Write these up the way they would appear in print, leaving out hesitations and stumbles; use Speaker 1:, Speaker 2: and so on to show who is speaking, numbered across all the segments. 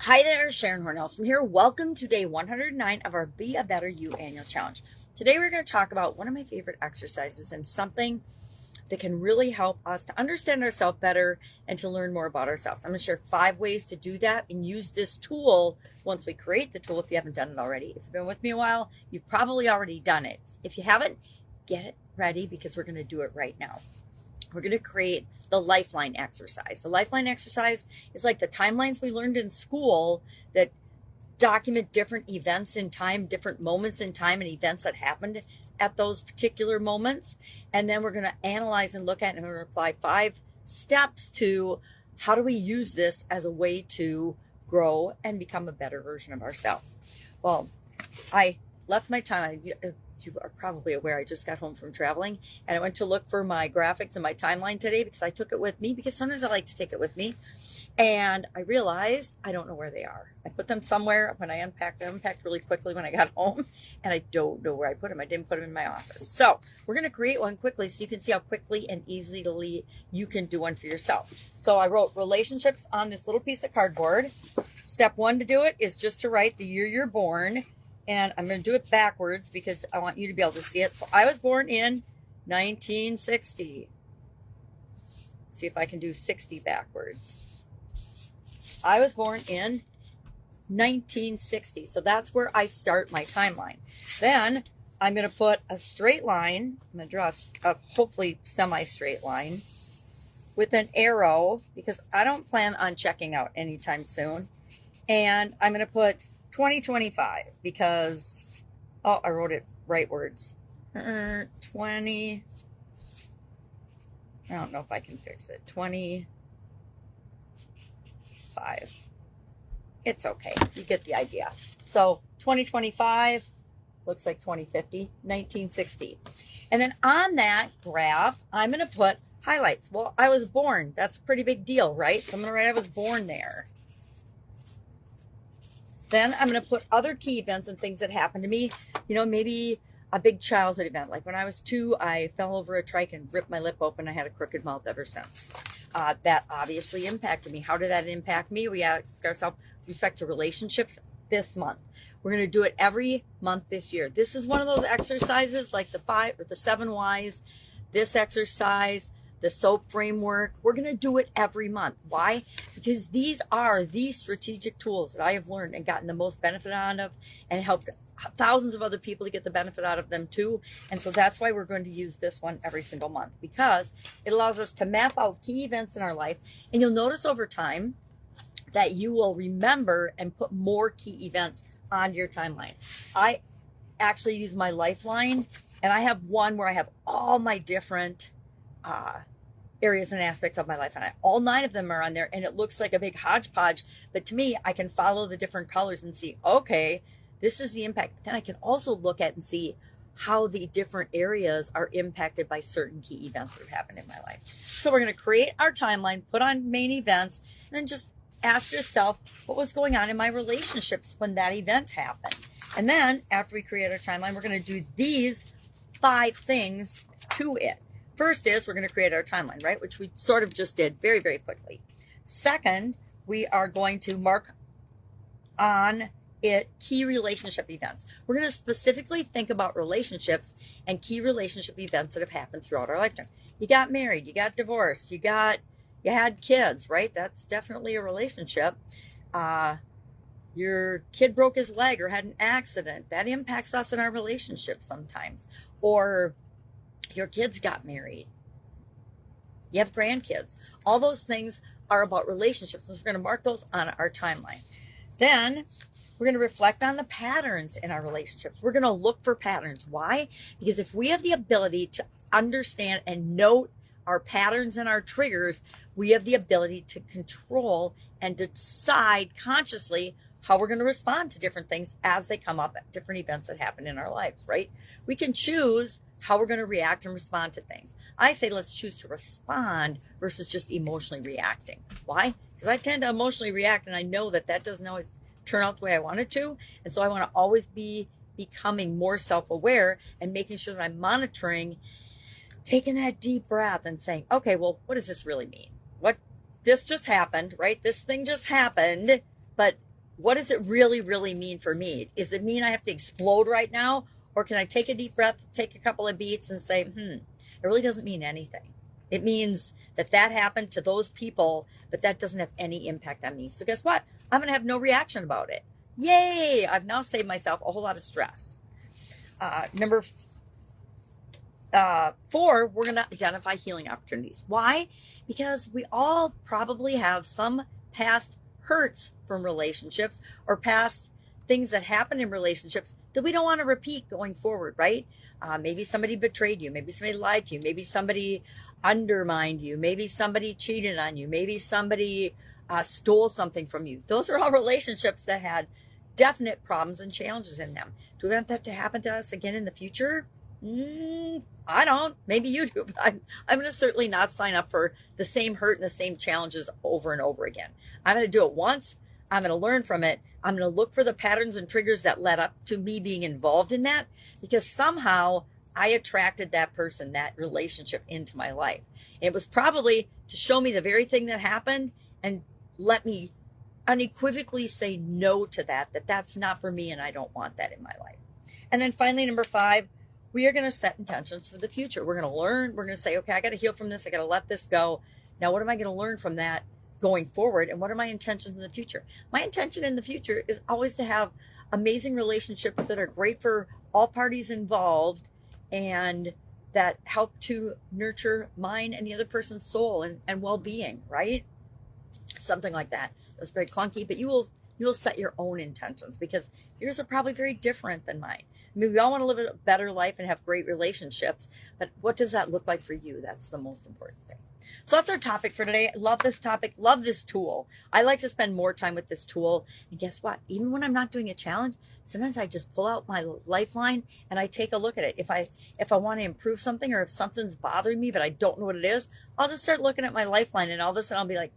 Speaker 1: Hi there, Sharon Horne-Ellstrom here. Welcome to day 109 of our Be a Better You annual challenge. Today we're going to talk about one of my favorite exercises and something that can really help us to understand ourselves better and to learn more about ourselves. I'm going to share 5 ways to do that and use this tool once we create the tool if you haven't done it already. If you've been with me a while, you've probably already done it. If you haven't, get it ready because we're going to do it right now. We're going to create the Lifeline exercise. The Lifeline exercise is like the timelines we learned in school that document different events in time, different moments in time and events that happened at those particular moments. And then we're going to analyze and look at and we're going to apply 5 steps to how do we use this as a way to grow and become a better version of ourselves. Well, I left my time. You are probably aware I just got home from traveling and I went to look for my graphics and my timeline today because I took it with me because sometimes I like to take it with me. And I realized I don't know where they are. I put them somewhere when I unpacked. I unpacked really quickly when I got home and I don't know where I put them. I didn't put them in my office. So we're going to create one quickly so you can see how quickly and easily you can do one for yourself. So I wrote relationships on this little piece of cardboard. Step 1 to do it is just to write the year you're born. And I'm going to do it backwards because I want you to be able to see it. So I was born in 1960. Let's see if I can do 60 backwards. I was born in 1960. So that's where I start my timeline. Then I'm going to put a straight line. I'm going to draw a hopefully semi-straight line with an arrow because I don't plan on checking out anytime soon. And I'm going to put 2025 because, I wrote it right words. 20, I don't know if I can fix it. 25. It's okay. You get the idea. So 2025 looks like 2050, 1960. And then on that graph, I'm going to put highlights. Well, I was born. That's a pretty big deal, right? So I'm going to write I was born there. Then I'm going to put other key events and things that happened to me. You know, maybe a big childhood event. Like when I was 2, I fell over a trike and ripped my lip open. I had a crooked mouth ever since. That obviously impacted me. How did that impact me? We ask ourselves with respect to relationships this month. We're going to do it every month this year. This is one of those exercises like the 5 or the 7 whys. This exercise, the SOAP framework, we're going to do it every month. Why? Because these are the strategic tools that I have learned and gotten the most benefit out of and helped thousands of other people to get the benefit out of them too. And so that's why we're going to use this one every single month because it allows us to map out key events in our life. And you'll notice over time that you will remember and put more key events on your timeline. I actually use my Lifeline and I have one where I have all my different areas and aspects of my life, and all 9 of them are on there, and it looks like a big hodgepodge, but to me I can follow the different colors and see, okay, this is the impact. Then I can also look at and see how the different areas are impacted by certain key events that have happened in my life. So we're going to create our timeline, put on main events, and then just ask yourself what was going on in my relationships when that event happened. And then after we create our timeline, we're going to do these 5 things to it. First is we're going to create our timeline, right? Which we sort of just did very, very quickly. Second, we are going to mark on it key relationship events. We're going to specifically think about relationships and key relationship events that have happened throughout our lifetime. You got married, you got divorced, you had kids, right? That's definitely a relationship. Your kid broke his leg or had an accident. That impacts us in our relationship sometimes. Or your kids got married. You have grandkids. All those things are about relationships. So we're going to mark those on our timeline. Then we're going to reflect on the patterns in our relationships. We're going to look for patterns. Why? Because if we have the ability to understand and note our patterns and our triggers, we have the ability to control and decide consciously how we're going to respond to different things as they come up at different events that happen in our lives, right? We can choose how we're going to react and respond to things. I say let's choose to respond versus just emotionally reacting. Why? Because I tend to emotionally react and I know that doesn't always turn out the way I want it to. And so I want to always be becoming more self-aware and making sure that I'm monitoring, taking that deep breath and saying, okay, well, what does this really mean? This just happened, right? This thing just happened, but what does it really, really mean for me? Does it mean I have to explode right now? Or can I take a deep breath, take a couple of beats and say, it really doesn't mean anything. It means that happened to those people, but that doesn't have any impact on me. So guess what? I'm going to have no reaction about it. Yay! I've now saved myself a whole lot of stress. Number 4, we're going to identify healing opportunities. Why? Because we all probably have some past hurts from relationships or past things that happen in relationships that we don't want to repeat going forward, right? Maybe somebody betrayed you. Maybe somebody lied to you. Maybe somebody undermined you. Maybe somebody cheated on you. Maybe somebody stole something from you. Those are all relationships that had definite problems and challenges in them. Do we want that to happen to us again in the future? I don't. Maybe you do, but I'm going to certainly not sign up for the same hurt and the same challenges over and over again. I'm going to do it once. I'm going to learn from it. I'm going to look for the patterns and triggers that led up to me being involved in that, because somehow I attracted that person, that relationship into my life. And it was probably to show me the very thing that happened and let me unequivocally say no to that's not for me and I don't want that in my life. And then finally, number 5, we are going to set intentions for the future. We're going to learn. We're going to say, okay, I got to heal from this. I got to let this go. Now, what am I going to learn from that going forward? And what are my intentions in the future? My intention in the future is always to have amazing relationships that are great for all parties involved and that help to nurture mine and the other person's soul and well-being, right? Something like that. That's very clunky, but you will set your own intentions because yours are probably very different than mine. I mean, we all want to live a better life and have great relationships, but what does that look like for you? That's the most important thing. So that's our topic for today. I love this topic. Love this tool. I like to spend more time with this tool. And guess what? Even when I'm not doing a challenge, sometimes I just pull out my Lifeline and I take a look at it. If I want to improve something or if something's bothering me, but I don't know what it is, I'll just start looking at my Lifeline and all of a sudden I'll be like,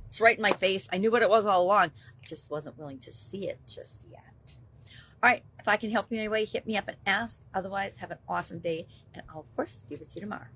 Speaker 1: it's right in my face. I knew what it was all along. I just wasn't willing to see it just yet. All right. If I can help you in any way, hit me up and ask. Otherwise, have an awesome day. And I'll, of course, be with you tomorrow.